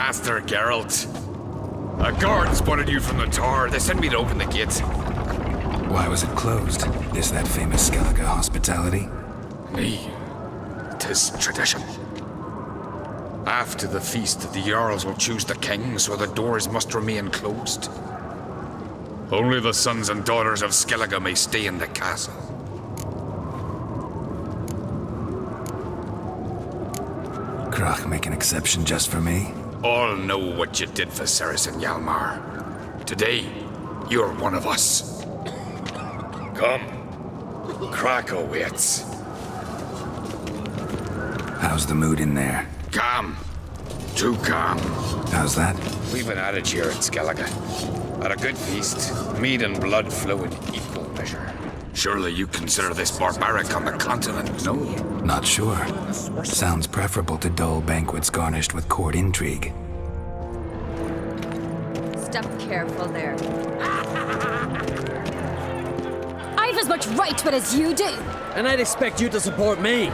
Master Geralt. A guard spotted you from the tower. They sent me to open the gates. Why was it closed? Is that famous Skellige hospitality? Me. 'Tis tradition. After the feast, the Jarls will choose the king, so the doors must remain closed. Only the sons and daughters of Skellige may stay in the castle. Krach make an exception just for me? All know what you did for Ceres and Hjalmar. Today, you're one of us. Come. Krach awaits. How's the mood in there? Calm. Too calm. How's that? We've an adage here at Skellige. At a good feast, mead and blood flow in equal measure. Surely you consider this barbaric on the continent, no? Not sure. Sounds preferable to dull banquets garnished with court intrigue. Step careful there. I've as much right to it as you do. And I'd expect you to support me,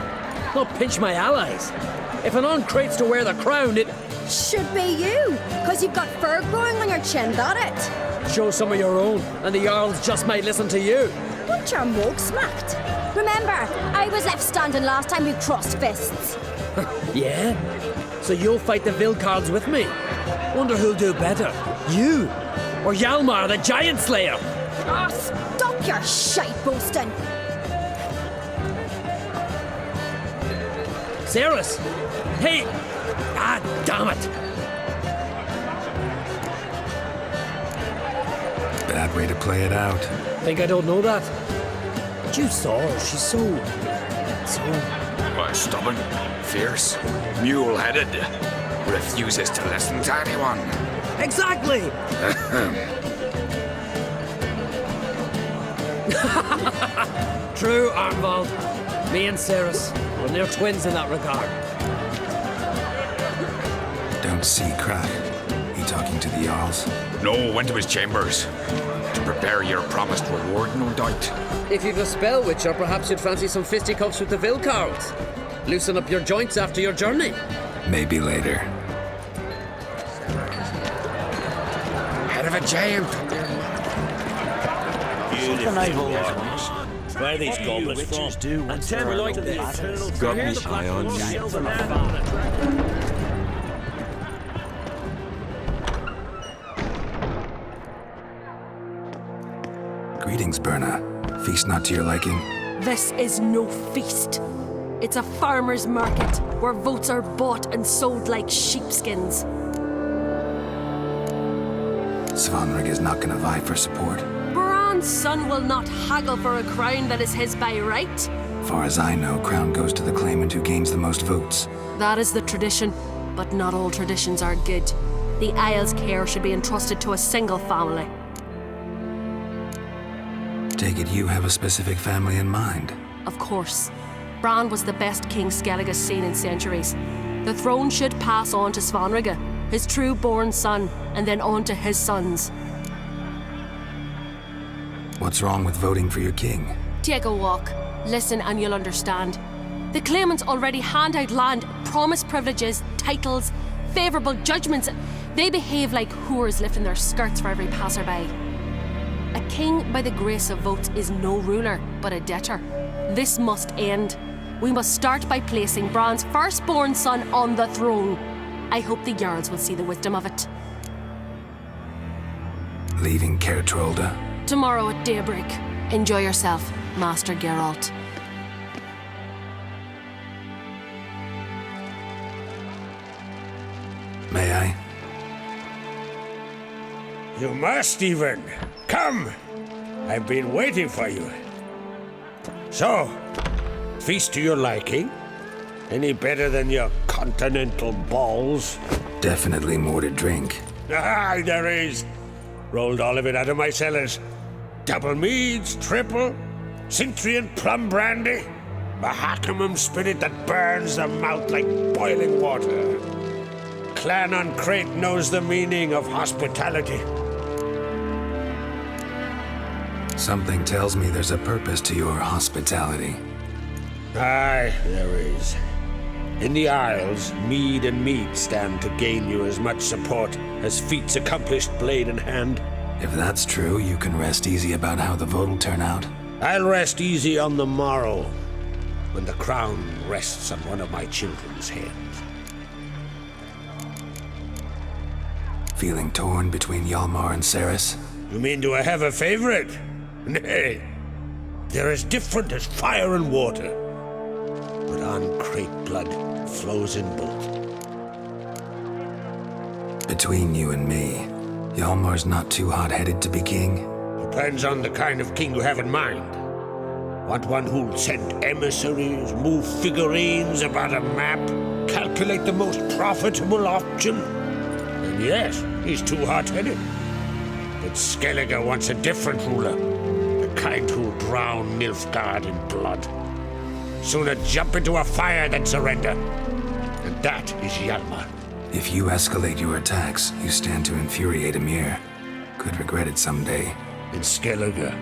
not pinch my allies. If an uncrate's to wear the crown, it Should be you, because you've got fur growing on your chin, that it? show some of your own, and the Jarls just might listen to you. Want your mug smacked? Remember, I was left standing last time we crossed fists. Yeah? So you'll fight the Vilcards with me? Wonder who'll do better, you or Hjalmar the Giant Slayer? Ah, stop your shite boasting. Ceres! Hey! Ah, damn it! Bad way to play it out. Think I don't know that? But you saw her, she's so... Stubborn, fierce, mule-headed. Refuses to listen to anyone. Exactly! True, Arnvald. Me and Ceres, we're near twins in that regard. Don't see Krach. He talking to the Jarls? No, went to his chambers. To prepare your promised reward, no doubt. If you've a spell witcher, perhaps you'd fancy some fisticuffs with the Vilcards. Loosen up your joints after your journey. Maybe later. Head of a giant. Something I've always wondered. Where these goblins from? And tell me like the eternal Got me high on you. Greetings, Berna. Feast not to your liking? This is no feast. It's a farmer's market where votes are bought and sold like sheepskins. Svanrig is not gonna vie for support. Bran's son will not haggle for a crown that is his by right. Far as I know, crown goes to the claimant who gains the most votes. That is the tradition, but not all traditions are good. The Isle's care should be entrusted to a single family. Take it you have a specific family in mind. Of course. Bran was the best king Skellige's seen in centuries. The throne should pass on to Svanrige, his true-born son, and then on to his sons. What's wrong with voting for your king? Take a walk. Listen and you'll understand. The claimants already hand out land, promise privileges, titles, favourable judgments. They behave like whores lifting their skirts for every passerby. A king by the grace of votes is no ruler, but a debtor. This must end. We must start by placing Bran's firstborn son on the throne. I hope the Jarls will see the wisdom of it. Leaving Caer Trolda? Tomorrow at daybreak. Enjoy yourself, Master Geralt. May I? You must even. Come! I've been waiting for you. So, feast to your liking? Any better than your continental balls? Definitely more to drink. Ah, there is. Rolled all of it out of my cellars. Double meads, triple, Cintrian plum brandy, Mahakimum spirit that burns the mouth like boiling water. Clan on Crate knows the meaning of hospitality. Something tells me there's a purpose to your hospitality. Aye, there is. In the Isles, mead and mead stand to gain you as much support as feats accomplished blade in hand. If that's true, you can rest easy about how the vote will turn out. I'll rest easy on the morrow, when the crown rests on one of my children's heads. Feeling torn between Hjalmar and Ceres? You mean do I have a favorite? Nay. They're as different as fire and water. But uncrate blood flows in both. Between you and me, Hjalmar's not too hot-headed to be king. Depends on the kind of king you have in mind. Want one who'll send emissaries, move figurines about a map, calculate the most profitable option? Then yes, he's too hot-headed. But Skellige wants a different ruler. The kind who'll drown Nilfgaard in blood. Sooner jump into a fire than surrender. And that is Hjalmar. If you escalate your attacks, you stand to infuriate Emir. Could regret it someday. In Skellige,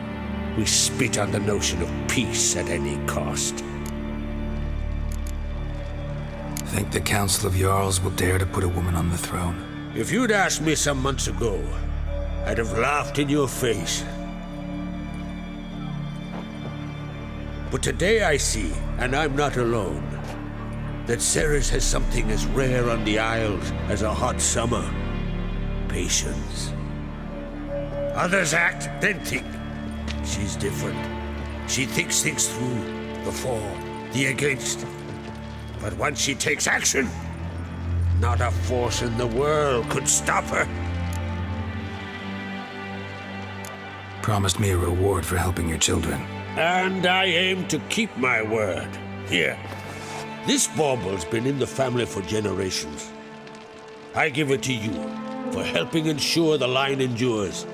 we spit on the notion of peace at any cost. Think the Council of Jarls will dare to put a woman on the throne? If you'd asked me some months ago, I'd have laughed in your face. But today I see, and I'm not alone, that Ceres has something as rare on the Isles as a hot summer. Patience. Others act, then think. She's different. She thinks things through, the for, the against. But once she takes action, not a force in the world could stop her. Promised me a reward for helping your children. And I aim to keep my word. Here. This bauble's been in the family for generations. I give it to you for helping ensure the line endures.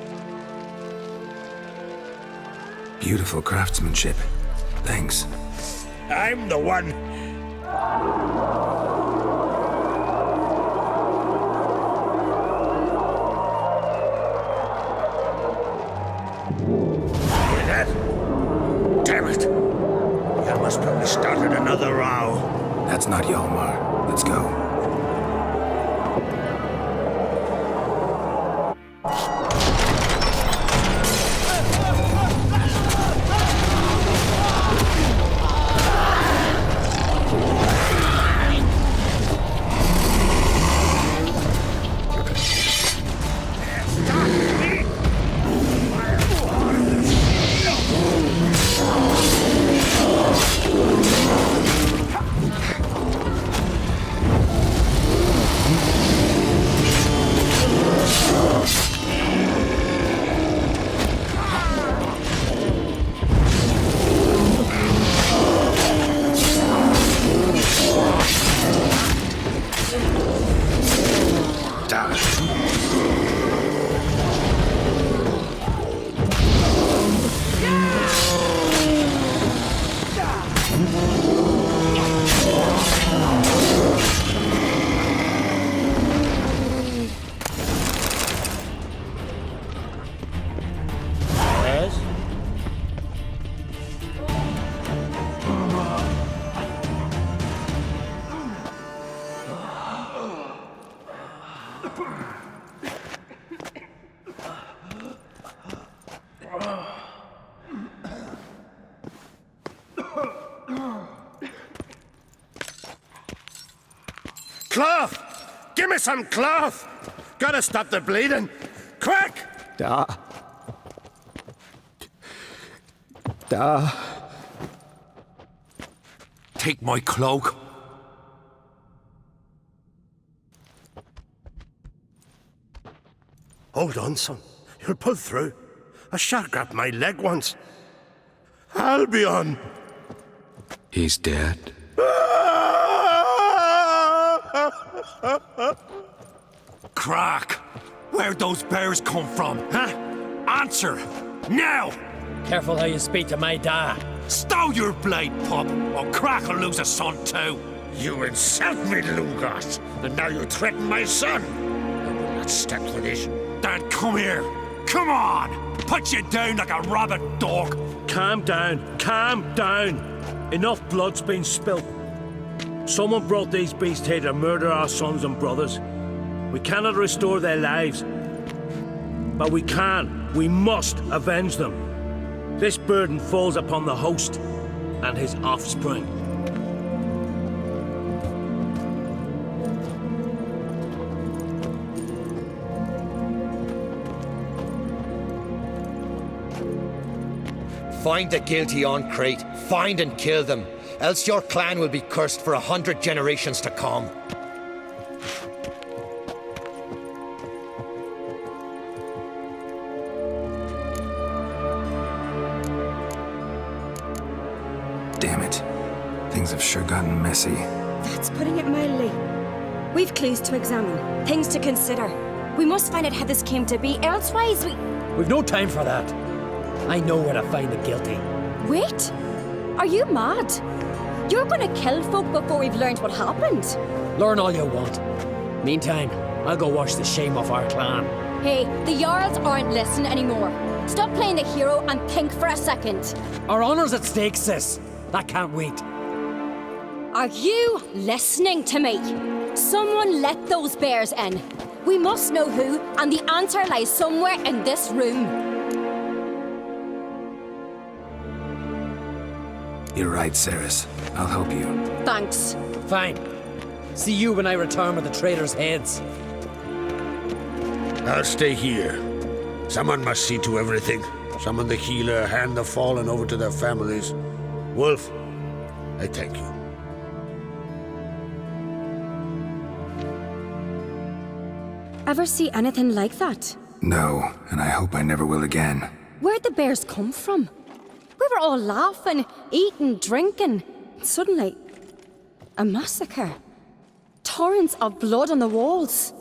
Beautiful craftsmanship. Thanks. I'm the one. Hear that? Damn it. Hjalmar's probably started another row. That's not Hjalmar. Let's go. Cloth! Give me some cloth! Gotta stop the bleeding! Quick! Da. Take my cloak. Hold on, son. You'll pull through. A shark grabbed my leg once. Albion! He's dead. Crack! Where'd those bears come from, huh? Answer! Now! Careful how you speak to my dad. Stow your blade, pup, or Crack will lose a son too. You insult me, Lugos, and now you threaten my son. I will not stand for this. Dad, come here. Come on! Put you down like a rabid dog. Calm down. Calm down. Enough blood's been spilt. Someone brought these beasts here to murder our sons and brothers. We cannot restore their lives. But we must avenge them. This burden falls upon the host and his offspring. Find the guilty on Crate. Find and kill them. Else your clan will be cursed for 100 generations to come. Damn it. Things have sure gotten messy. That's putting it mildly. We've clues to examine, things to consider. We must find out how this came to be, elsewise We've no time for that. I know where to find the guilty. Wait! Are you mad? You're gonna kill folk before we've learned what happened. Learn all you want. Meantime, I'll go wash the shame off our clan. Hey, the Jarls aren't listening anymore. Stop playing the hero and think for a second. Our honor's at stake, sis. That can't wait. Are you listening to me? Someone let those bears in. We must know who, and the answer lies somewhere in this room. You're right, Ceres. I'll help you. Thanks. Fine. See you when I return with the traitors' heads. I'll stay here. Someone must see to everything. Summon the healer, hand the fallen over to their families. Wolf, I thank you. Ever see anything like that? No, and I hope I never will again. Where'd the bears come from? We were all laughing, eating, drinking. Suddenly, a massacre. Torrents of blood on the walls.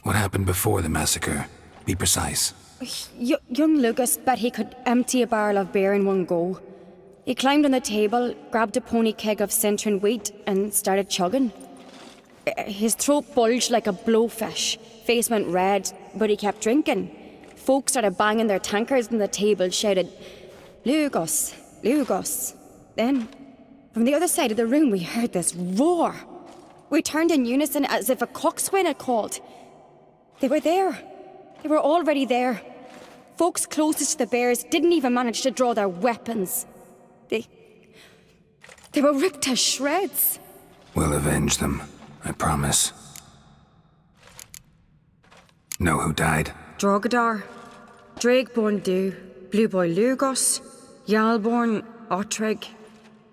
What happened before the massacre? Be precise. Young Lucas bet he could empty a barrel of beer in one go. He climbed on the table, grabbed a pony keg of Centron wheat, and started chugging. His throat bulged like a blowfish, face went red, but he kept drinking. Folks started banging their tankards on the table, shouted, "Lugos, Lugos." Then, from the other side of the room, we heard this roar. We turned in unison as if a coxswain had called. They were there. They were already there. Folks closest to the bears didn't even manage to draw their weapons. They were ripped to shreds. We'll avenge them, I promise. Know who died? Drogadar, Drakeborn Du, Blue Boy Lugos, Jarlborn, Ottrig.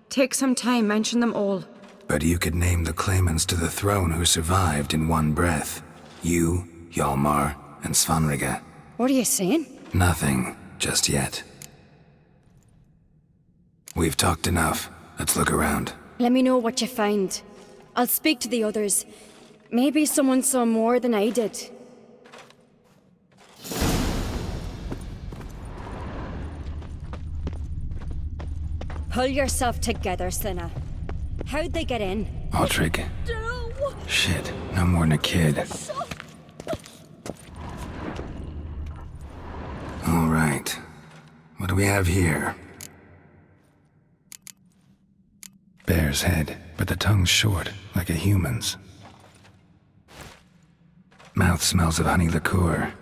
Take some time, mention them all. But you could name the claimants to the throne who survived in one breath. You, Hjalmar, and Svanrige. What are you saying? Nothing, just yet. We've talked enough. Let's look around. Let me know what you find. I'll speak to the others. Maybe someone saw more than I did. Pull yourself together, Slina. How'd they get in? Ottrig. Shit, no more than a kid. All right. What do we have here? Bear's head, but the tongue's short, like a human's. Mouth smells of honey liqueur.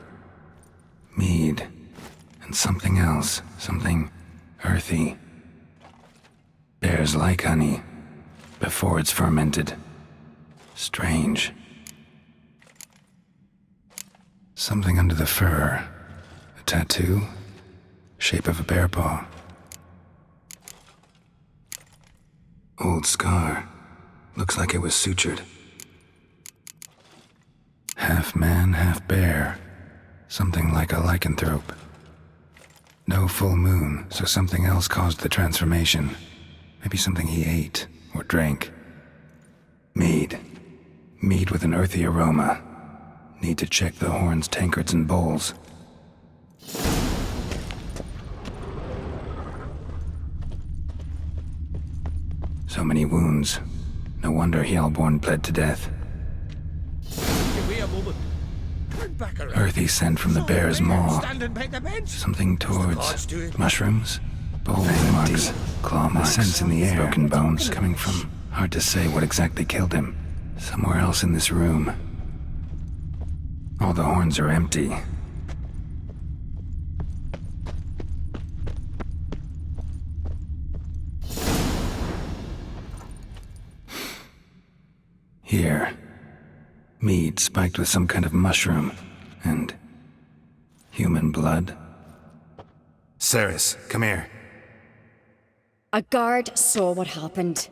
Mead. And something else. Something earthy. Bears like honey, before it's fermented. Strange. Something under the fur. A tattoo? Shape of a bear paw. Old scar. Looks like it was sutured. Half man, half bear. Something like a lycanthrope. No full moon, so something else caused the transformation. Maybe something he ate or drank. Mead. Mead with an earthy aroma. Need to check the horns, tankards, and bowls. So many wounds. No wonder Hjalborn bled to death. Give me a moment. Turn back around. Earthy scent from the bear's maw. Standing by the bench. Something towards mushrooms? Bold marks, claw marks, a sense in the air, broken bones coming from. Hard to say what exactly killed him. Somewhere else in this room. All the horns are empty. Here. Mead spiked with some kind of mushroom. And human blood. Ceres, come here. A guard saw what happened.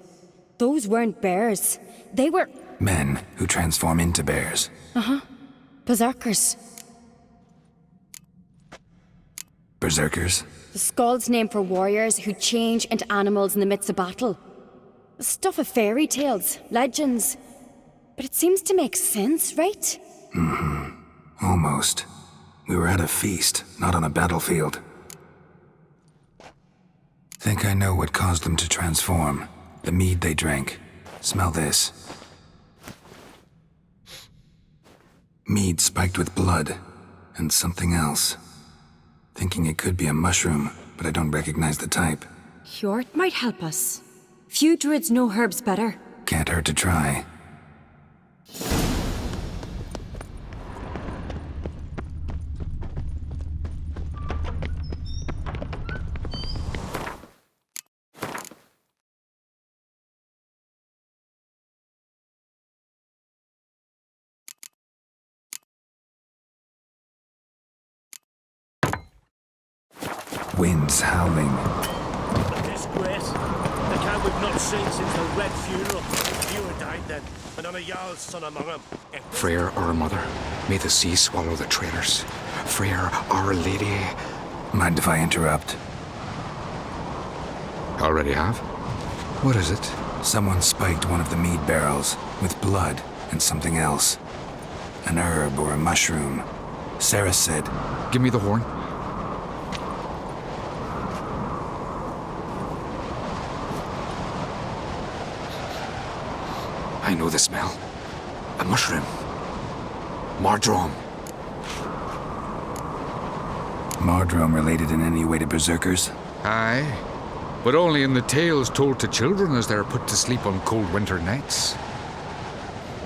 Those weren't bears. They were Men who transform into bears. berserkers. Berserkers? The Skald's name for warriors who change into animals in the midst of battle. Stuff of fairy tales, legends. But it seems to make sense, right? Almost. We were at a feast, not on a battlefield. Think I know what caused them to transform. The mead they drank. Smell this. Mead spiked with blood. And something else. Thinking it could be a mushroom, but I don't recognize the type. Hjort might help us. Few druids know herbs better. Can't hurt to try. Winds howling. A disgrace. The camp we've not seen since the Red funeral. Fewer died then, and on a Jarl's son among them. Freyr, our mother, may the sea swallow the traitors. Freyr, our lady. Mind if I interrupt? Already have? What is it? Someone spiked one of the mead barrels with blood and something else. An herb or a mushroom. Sarah said, Give me the horn. I know the smell. A mushroom. Mardrome. Mardrome related in any way to berserkers? Aye, but only in the tales told to children as they're put to sleep on cold winter nights.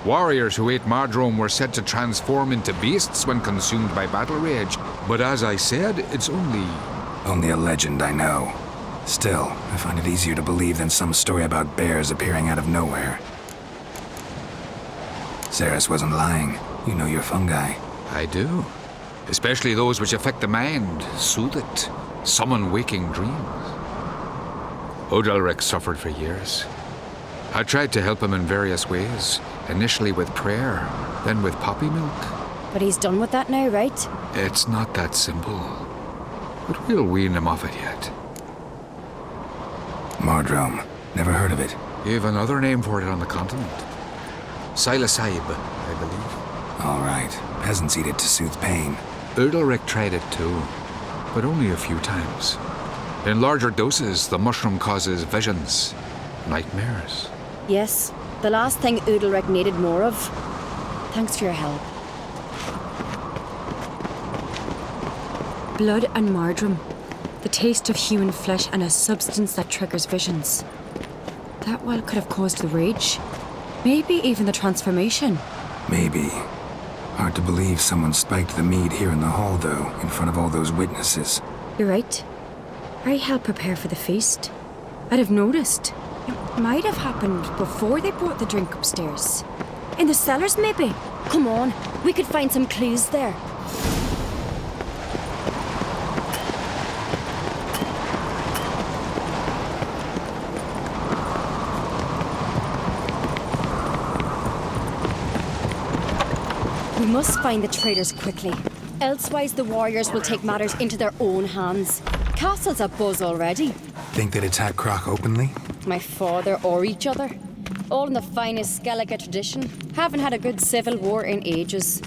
Warriors who ate Mardrome were said to transform into beasts when consumed by battle rage, but as I said, it's Only a legend, I know. Still, I find it easier to believe than some story about bears appearing out of nowhere. Ceres wasn't lying. You know your fungi. I do. Especially those which affect the mind, soothe it, summon waking dreams. Odalric suffered for years. I tried to help him in various ways, initially with prayer, then with poppy milk. But he's done with that now, right? It's not that simple. But we'll wean him off it yet. Mardrome. Never heard of it. You've another name for it on the continent. Silasaib, I believe. All right. Peasants eat it to soothe pain. Udalric tried it too, but only a few times. In larger doses, the mushroom causes visions, nightmares. Yes, the last thing Udalric needed more of. Thanks for your help. Blood and Mardrome. The taste of human flesh and a substance that triggers visions. That well could have caused the rage. Maybe even the transformation. Maybe. Hard to believe someone spiked the mead here in the hall, though, in front of all those witnesses. You're right. I helped prepare for the feast. I'd have noticed. It might have happened before they brought the drink upstairs. In the cellars, maybe. Come on, we could find some clues there. We must find the traitors quickly. Elsewise, the warriors will take matters into their own hands. Castle's abuzz already. Think they'd attack Croc openly? My father or each other. All in the finest Skellige tradition. Haven't had a good civil war in ages.